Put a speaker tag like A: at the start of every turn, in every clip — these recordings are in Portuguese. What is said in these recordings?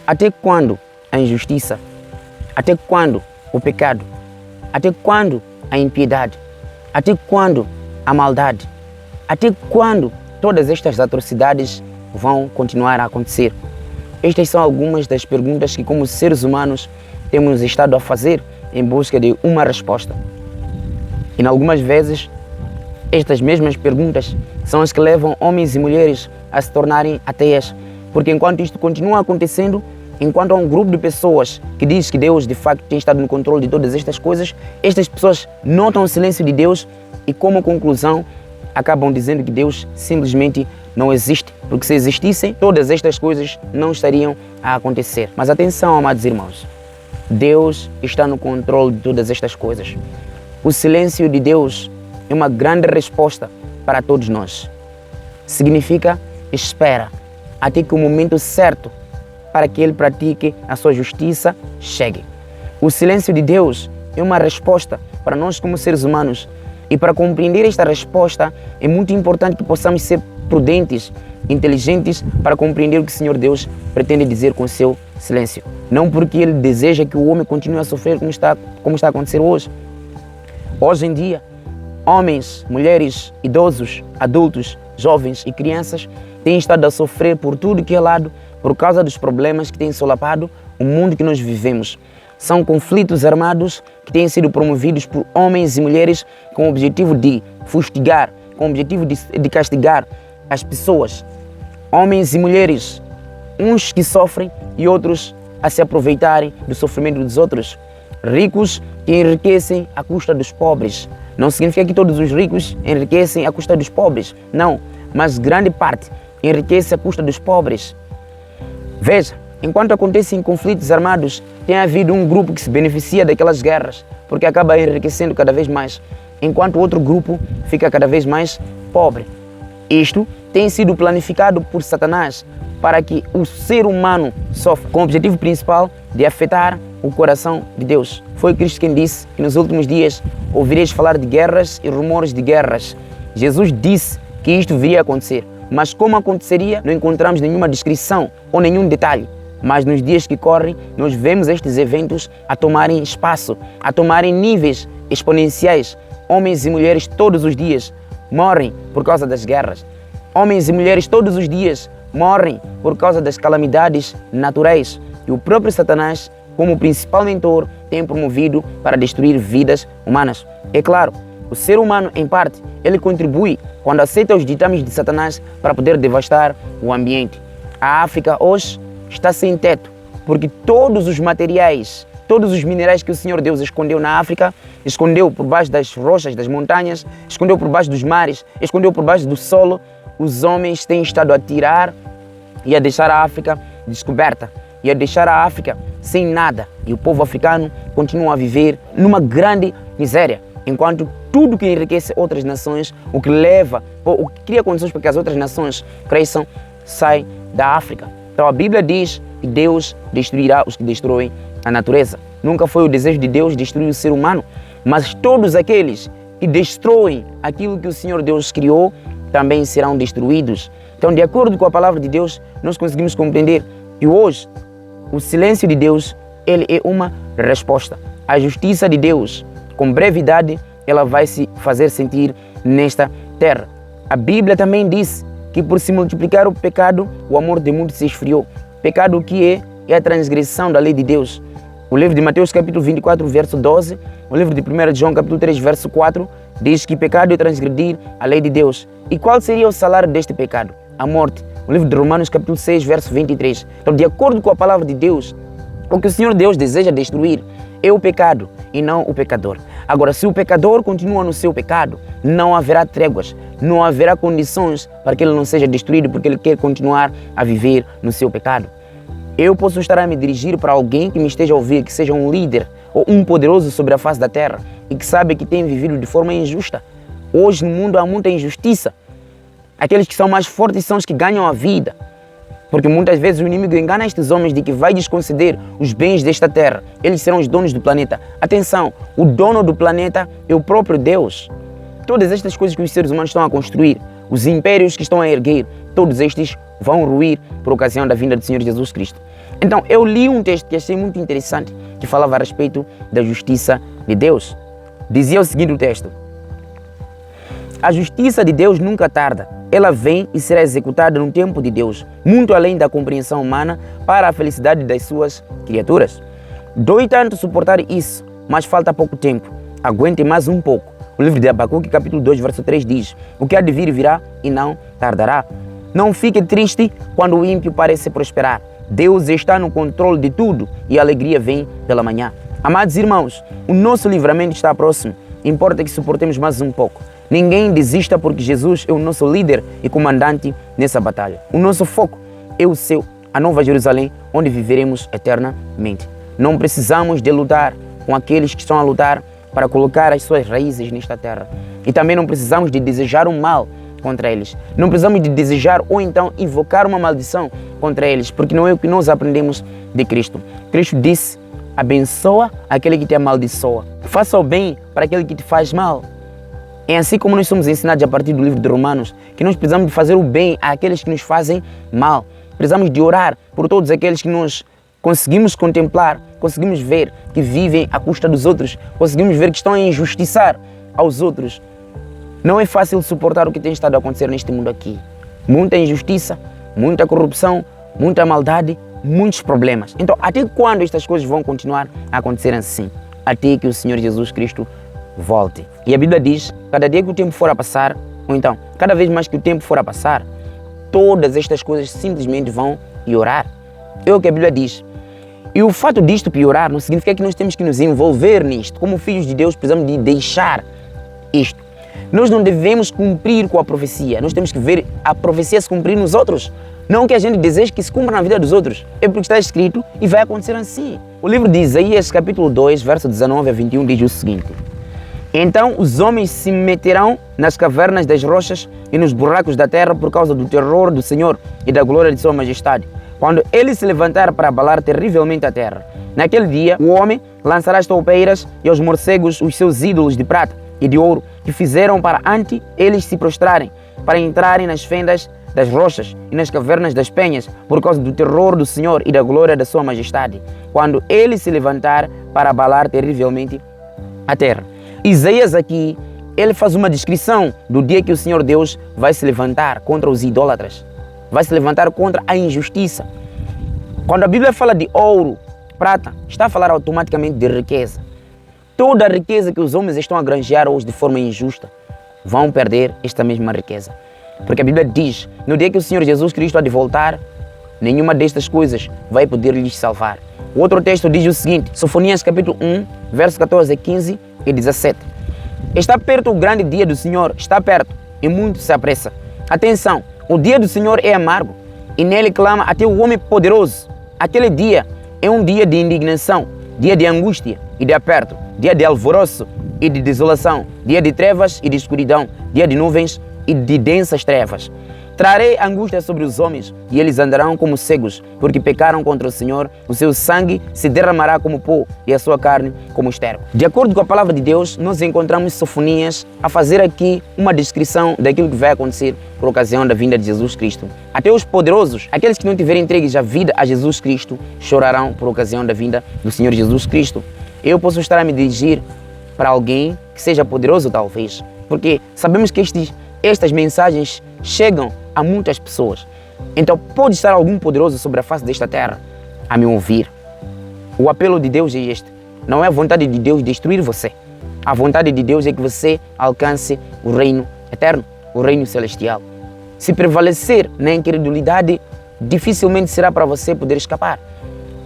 A: Até quando a injustiça? Até quando o pecado? Até quando a impiedade? Até quando a maldade? Até quando todas estas atrocidades vão continuar a acontecer? Estas são algumas das perguntas que, como seres humanos, temos estado a fazer em busca de uma resposta. E, algumas vezes, estas mesmas perguntas são as que levam homens e mulheres a se tornarem ateias, porque enquanto isto continua acontecendo, enquanto há um grupo de pessoas que diz que Deus de facto tem estado no controle de todas estas coisas, estas pessoas notam o silêncio de Deus e, como conclusão, acabam dizendo que Deus simplesmente não existe, porque se existissem, todas estas coisas não estariam a acontecer. Mas atenção, amados irmãos, Deus está no controle de todas estas coisas. O silêncio de Deus é uma grande resposta para todos nós. Significa espera até que o momento certo para que Ele pratique a sua justiça chegue. O silêncio de Deus é uma resposta para nós como seres humanos. E para compreender esta resposta, é muito importante que possamos ser prudentes, inteligentes, para compreender o que o Senhor Deus pretende dizer com o seu silêncio. Não porque Ele deseja que o homem continue a sofrer como está a acontecer hoje. Hoje em dia, homens, mulheres, idosos, adultos, jovens e crianças têm estado a sofrer por tudo que é lado por causa dos problemas que têm solapado o mundo que nós vivemos. São conflitos armados que têm sido promovidos por homens e mulheres com o objetivo de fustigar, com o objetivo de castigar as pessoas. Homens e mulheres, uns que sofrem e outros a se aproveitarem do sofrimento dos outros. Ricos que enriquecem à custa dos pobres. Não significa que todos os ricos enriquecem à custa dos pobres, não, mas grande parte enriquece à custa dos pobres. Veja, enquanto acontecem conflitos armados, tem havido um grupo que se beneficia daquelas guerras, porque acaba enriquecendo cada vez mais, enquanto outro grupo fica cada vez mais pobre. Isto tem sido planificado por Satanás para que o ser humano sofra, com o objetivo principal de afetar o coração de Deus. Foi Cristo quem disse que nos últimos dias ouvireis falar de guerras e rumores de guerras. Jesus disse que isto viria a acontecer, mas como aconteceria, não encontramos nenhuma descrição ou nenhum detalhe. Mas nos dias que correm, nós vemos estes eventos a tomarem espaço, a tomarem níveis exponenciais. Homens e mulheres todos os dias morrem por causa das guerras. Homens e mulheres todos os dias morrem por causa das calamidades naturais. E o próprio Satanás, como principal mentor, tem promovido para destruir vidas humanas. É claro, o ser humano, em parte, ele contribui quando aceita os ditames de Satanás para poder devastar o ambiente. A África hoje está sem teto, porque todos os materiais, todos os minerais que o Senhor Deus escondeu na África, escondeu por baixo das rochas, das montanhas, escondeu por baixo dos mares, escondeu por baixo do solo, os homens têm estado a tirar e a deixar a África descoberta, e a deixar a África sem nada. E o povo africano continua a viver numa grande miséria, enquanto tudo que enriquece outras nações, o que leva, ou o que cria condições para que as outras nações cresçam, sai da África. Então a Bíblia diz que Deus destruirá os que destroem a natureza. Nunca foi o desejo de Deus destruir o ser humano, mas todos aqueles que destroem aquilo que o Senhor Deus criou também serão destruídos. Então, de acordo com a palavra de Deus, nós conseguimos compreender que hoje o silêncio de Deus, ele é uma resposta. A justiça de Deus, com brevidade, ela vai se fazer sentir nesta terra. A Bíblia também diz que por se multiplicar o pecado, o amor do mundo se esfriou. Pecado o que é a transgressão da lei de Deus. O livro de Mateus capítulo 24, verso 12, o livro de 1 João capítulo 3, verso 4, diz que pecado é transgredir a lei de Deus. E qual seria o salário deste pecado? A morte. O livro de Romanos capítulo 6, verso 23. Então, de acordo com a palavra de Deus, o que o Senhor Deus deseja destruir é o pecado e não o pecador. Agora, se o pecador continua no seu pecado, não haverá tréguas, não haverá condições para que ele não seja destruído, porque ele quer continuar a viver no seu pecado. Eu posso estar a me dirigir para alguém que me esteja a ouvir, que seja um líder ou um poderoso sobre a face da terra e que sabe que tem vivido de forma injusta. Hoje no mundo há muita injustiça. Aqueles que são mais fortes são os que ganham a vida. Porque muitas vezes o inimigo engana estes homens de que vai desconceder os bens desta terra. Eles serão os donos do planeta. Atenção, o dono do planeta é o próprio Deus. Todas estas coisas que os seres humanos estão a construir, os impérios que estão a erguer, todos estes vão ruir por ocasião da vinda do Senhor Jesus Cristo. Então, eu li um texto que achei muito interessante, que falava a respeito da justiça de Deus. Dizia o seguinte o texto: a justiça de Deus nunca tarda. Ela vem e será executada no tempo de Deus, muito além da compreensão humana, para a felicidade das suas criaturas. Dói tanto suportar isso, mas falta pouco tempo. Aguente mais um pouco. O livro de Abacuque, capítulo 2, verso 3 diz: o que há de vir virá e não tardará. Não fique triste quando o ímpio parece prosperar. Deus está no controle de tudo e a alegria vem pela manhã. Amados irmãos, o nosso livramento está próximo. Importa que suportemos mais um pouco. Ninguém desista porque Jesus é o nosso líder e comandante nessa batalha. O nosso foco é o céu, a Nova Jerusalém, onde viveremos eternamente. Não precisamos de lutar com aqueles que estão a lutar para colocar as suas raízes nesta terra. E também não precisamos de desejar o mal contra eles. Não precisamos de desejar ou então invocar uma maldição contra eles, porque não é o que nós aprendemos de Cristo. Cristo disse: abençoa aquele que te amaldiçoa. Faça o bem para aquele que te faz mal. É assim como nós somos ensinados a partir do livro de Romanos, que nós precisamos de fazer o bem àqueles que nos fazem mal. Precisamos de orar por todos aqueles que nós conseguimos contemplar, conseguimos ver que vivem à custa dos outros, conseguimos ver que estão a injustiçar aos outros. Não é fácil suportar o que tem estado a acontecer neste mundo aqui. Muita injustiça, muita corrupção, muita maldade, muitos problemas. Então, até quando estas coisas vão continuar a acontecer assim? Até que o Senhor Jesus Cristo volte. E a Bíblia diz: cada dia que o tempo for a passar, ou então, cada vez mais que o tempo for a passar, todas estas coisas simplesmente vão piorar. É o que a Bíblia diz. E o fato disto piorar não significa que nós temos que nos envolver nisto. Como filhos de Deus, precisamos de deixar isto. Nós não devemos cumprir com a profecia. Nós temos que ver a profecia se cumprir nos outros. Não que a gente deseje que se cumpra na vida dos outros. É porque está escrito e vai acontecer assim. O livro de Isaías, capítulo 2, verso 19 a 21, diz o seguinte: então os homens se meterão nas cavernas das rochas e nos buracos da terra por causa do terror do Senhor e da glória de sua majestade, quando ele se levantar para abalar terrivelmente a terra. Naquele dia, o homem lançará as toupeiras e aos morcegos os seus ídolos de prata e de ouro, que fizeram para ante eles se prostrarem, para entrarem nas fendas das rochas e nas cavernas das penhas, por causa do terror do Senhor e da glória da sua majestade, quando ele se levantar para abalar terrivelmente a terra. Isaías aqui, ele faz uma descrição do dia que o Senhor Deus vai se levantar contra os idólatras, vai se levantar contra a injustiça. Quando a Bíblia fala de ouro, prata, está a falar automaticamente de riqueza. Toda a riqueza que os homens estão a granjear hoje de forma injusta, vão perder esta mesma riqueza. Porque a Bíblia diz: no dia que o Senhor Jesus Cristo há de voltar, nenhuma destas coisas vai poder lhes salvar. O outro texto diz o seguinte, Sofonias capítulo 1, verso 14, 15 e 17. Está perto o grande dia do Senhor, está perto, e muito se apressa. Atenção, o dia do Senhor é amargo, e nele clama até o homem poderoso. Aquele dia é um dia de indignação, dia de angústia e de aperto, dia de alvoroço e de desolação, dia de trevas e de escuridão, dia de nuvens e de densas trevas. Trarei angústia sobre os homens, e eles andarão como cegos, porque pecaram contra o Senhor. O seu sangue se derramará como pó, e a sua carne como esterco. De acordo com a palavra de Deus, nós encontramos Sofonias a fazer aqui uma descrição daquilo que vai acontecer por ocasião da vinda de Jesus Cristo. Até os poderosos, aqueles que não tiverem entregues a vida a Jesus Cristo, chorarão por ocasião da vinda do Senhor Jesus Cristo. Eu posso estar a me dirigir para alguém que seja poderoso, talvez, porque sabemos que estas mensagens chegam a muitas pessoas. Então pode estar algum poderoso sobre a face desta terra a me ouvir. O apelo de Deus é este: não é a vontade de Deus destruir você. A vontade de Deus é que você alcance o reino eterno, o reino celestial. Se prevalecer na incredulidade, dificilmente será para você poder escapar.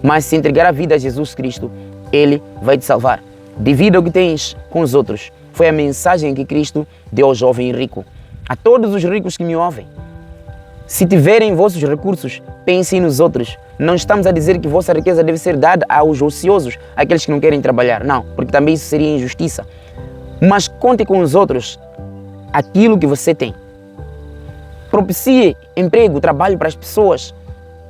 A: Mas se entregar a vida a Jesus Cristo, Ele vai te salvar. Divida o que tens com os outros. Foi a mensagem que Cristo deu ao jovem rico. A todos os ricos que me ouvem: se tiverem vossos recursos, pensem nos outros. Não estamos a dizer que vossa riqueza deve ser dada aos ociosos, àqueles que não querem trabalhar. Não, porque também isso seria injustiça. Mas conte com os outros aquilo que você tem. Propicie emprego, trabalho para as pessoas.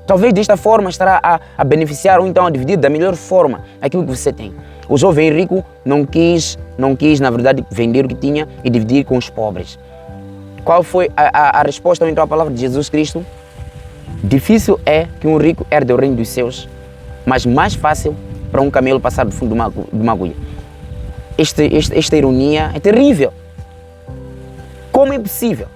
A: Talvez desta forma estará a beneficiar ou então a dividir da melhor forma aquilo que você tem. O jovem rico não quis na verdade vender o que tinha e dividir com os pobres. Qual foi a resposta então à palavra de Jesus Cristo? Difícil é que um rico herde o reino dos céus, mas mais fácil para um camelo passar do fundo de uma agulha. Esta ironia é terrível. Como é possível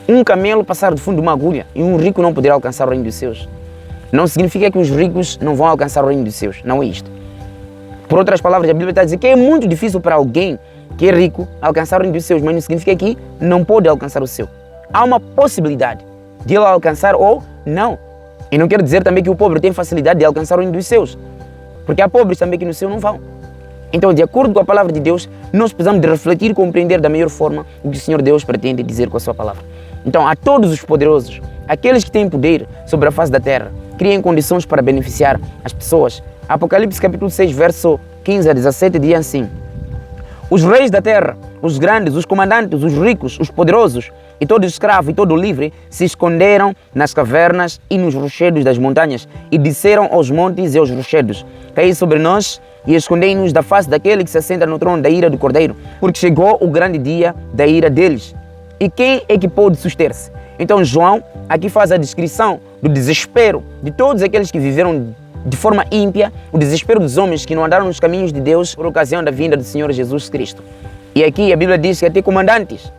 A: um camelo passar do fundo de uma agulha e um rico não poder alcançar o reino dos céus? Não significa que os ricos não vão alcançar o reino dos céus, não é isto. Por outras palavras, a Bíblia está a dizer que é muito difícil para alguém que é rico alcançar o reino dos céus, mas não significa que não pode alcançar o céu. Há uma possibilidade de ele alcançar ou não. E não quero dizer também que o pobre tem facilidade de alcançar o reino dos céus, porque há pobres também que no céu não vão. Então, de acordo com a palavra de Deus, nós precisamos de refletir e compreender da melhor forma o que o Senhor Deus pretende dizer com a sua palavra. Então, a todos os poderosos, aqueles que têm poder sobre a face da terra, criem condições para beneficiar as pessoas. Apocalipse capítulo 6, verso 15 a 17 diz assim: os reis da terra, os grandes, os comandantes, os ricos, os poderosos e todo escravo e todo livre se esconderam nas cavernas e nos rochedos das montanhas e disseram aos montes e aos rochedos: caí sobre nós e escondei-nos da face daquele que se assenta no trono da ira do Cordeiro, porque chegou o grande dia da ira deles. E quem é que pôde suster-se? Então João aqui faz a descrição do desespero de todos aqueles que viveram de forma ímpia, o desespero dos homens que não andaram nos caminhos de Deus por ocasião da vinda do Senhor Jesus Cristo. E aqui a Bíblia diz que até comandantes,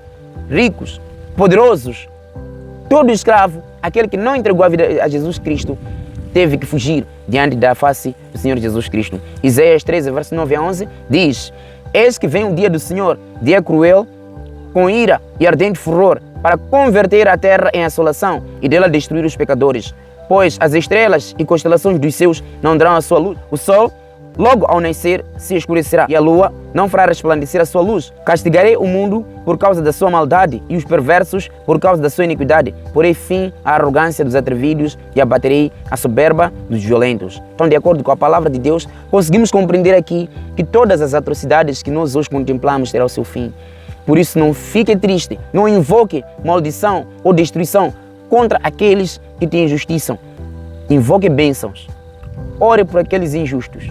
A: ricos, poderosos, todo escravo, aquele que não entregou a vida a Jesus Cristo, teve que fugir diante da face do Senhor Jesus Cristo. Isaías 13, verso 9 a 11 diz: eis que vem o dia do Senhor, dia cruel, com ira e ardente furor, para converter a terra em assolação e dela destruir os pecadores. Pois as estrelas e constelações dos céus não darão a sua luz. O sol, logo ao nascer, se escurecerá, e a lua não fará resplandecer a sua luz. Castigarei o mundo por causa da sua maldade e os perversos por causa da sua iniquidade. Porei fim à arrogância dos atrevidos e abaterei a soberba dos violentos. Então, de acordo com a palavra de Deus, conseguimos compreender aqui que todas as atrocidades que nós hoje contemplamos terão o seu fim. Por isso, não fique triste, não invoque maldição ou destruição contra aqueles que te injustiçam. Invoque bênçãos. Ore por aqueles injustos.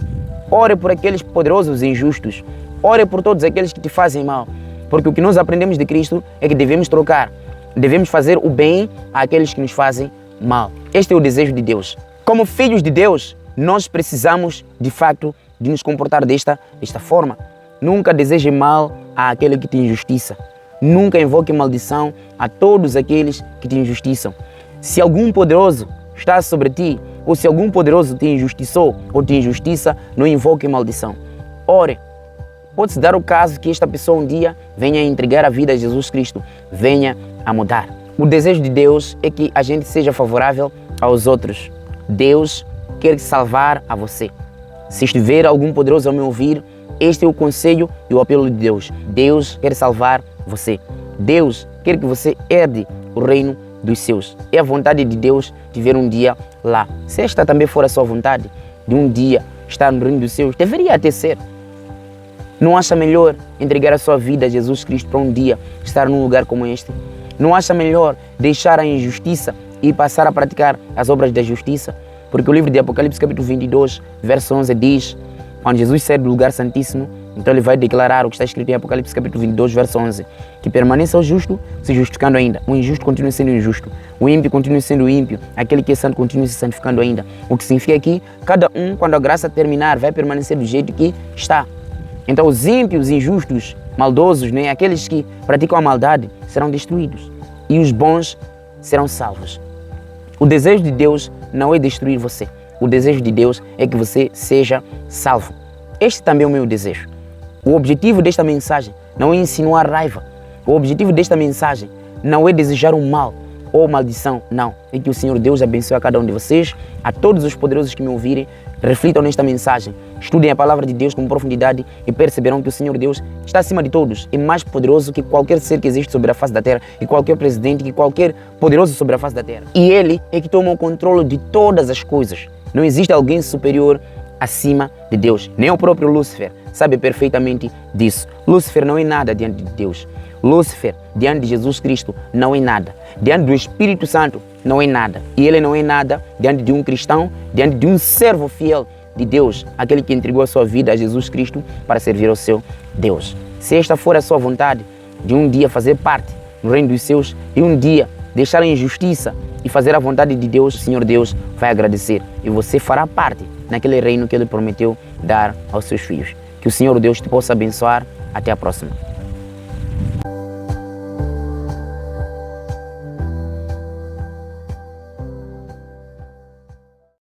A: Ore por aqueles poderosos injustos. Ore por todos aqueles que te fazem mal. Porque o que nós aprendemos de Cristo é que devemos trocar. Devemos fazer o bem àqueles que nos fazem mal. Este é o desejo de Deus. Como filhos de Deus, nós precisamos, de facto, de nos comportar desta forma. Nunca deseje mal àquele que te injustiça. Nunca invoque maldição a todos aqueles que te injustiçam. Se algum poderoso está sobre ti, ou se algum poderoso te injustiçou ou te injustiça, não invoque maldição. Ore. Pode-se dar o caso que esta pessoa um dia venha a entregar a vida a Jesus Cristo, venha a mudar. O desejo de Deus é que a gente seja favorável aos outros. Deus quer salvar a você. Se estiver algum poderoso a me ouvir, este é o conselho e o apelo de Deus. Deus quer salvar você. Deus quer que você herde o reino dos céus. É a vontade de Deus de ver um dia lá. Se esta também for a sua vontade, de um dia estar no reino dos céus, deveria até ser. Não acha melhor entregar a sua vida a Jesus Cristo para um dia estar num lugar como este? Não acha melhor deixar a injustiça e passar a praticar as obras da justiça? Porque o livro de Apocalipse capítulo 22, verso 11 diz: quando Jesus sair do lugar santíssimo, então ele vai declarar o que está escrito em Apocalipse capítulo 22, verso 11, que permaneça o justo se justificando ainda, o injusto continua sendo injusto, o ímpio continua sendo ímpio, aquele que é santo continua se santificando ainda. O que significa que cada um, quando a graça terminar, vai permanecer do jeito que está. Então os ímpios, injustos, maldosos, né, aqueles que praticam a maldade, serão destruídos e os bons serão salvos. O desejo de Deus não é destruir você. O desejo de Deus é que você seja salvo. Este também é o meu desejo. O objetivo desta mensagem não é insinuar raiva. O objetivo desta mensagem não é desejar o mal ou maldição, não. É que o Senhor Deus abençoe a cada um de vocês, a todos os poderosos que me ouvirem, reflitam nesta mensagem, estudem a palavra de Deus com profundidade e perceberão que o Senhor Deus está acima de todos, é mais poderoso que qualquer ser que existe sobre a face da terra, que qualquer presidente, que qualquer poderoso sobre a face da terra. E Ele é que toma o controle de todas as coisas. Não existe alguém superior acima de Deus. Nem o próprio Lúcifer sabe perfeitamente disso. Lúcifer não é nada diante de Deus. Lúcifer, diante de Jesus Cristo, não é nada. Diante do Espírito Santo, não é nada. E ele não é nada diante de um cristão, diante de um servo fiel de Deus, aquele que entregou a sua vida a Jesus Cristo para servir ao seu Deus. Se esta for a sua vontade, de um dia fazer parte no reino dos céus e um dia deixar a injustiça e fazer a vontade de Deus, o Senhor Deus vai agradecer. E você fará parte naquele reino que Ele prometeu dar aos seus filhos. Que o Senhor Deus te possa abençoar. Até a próxima.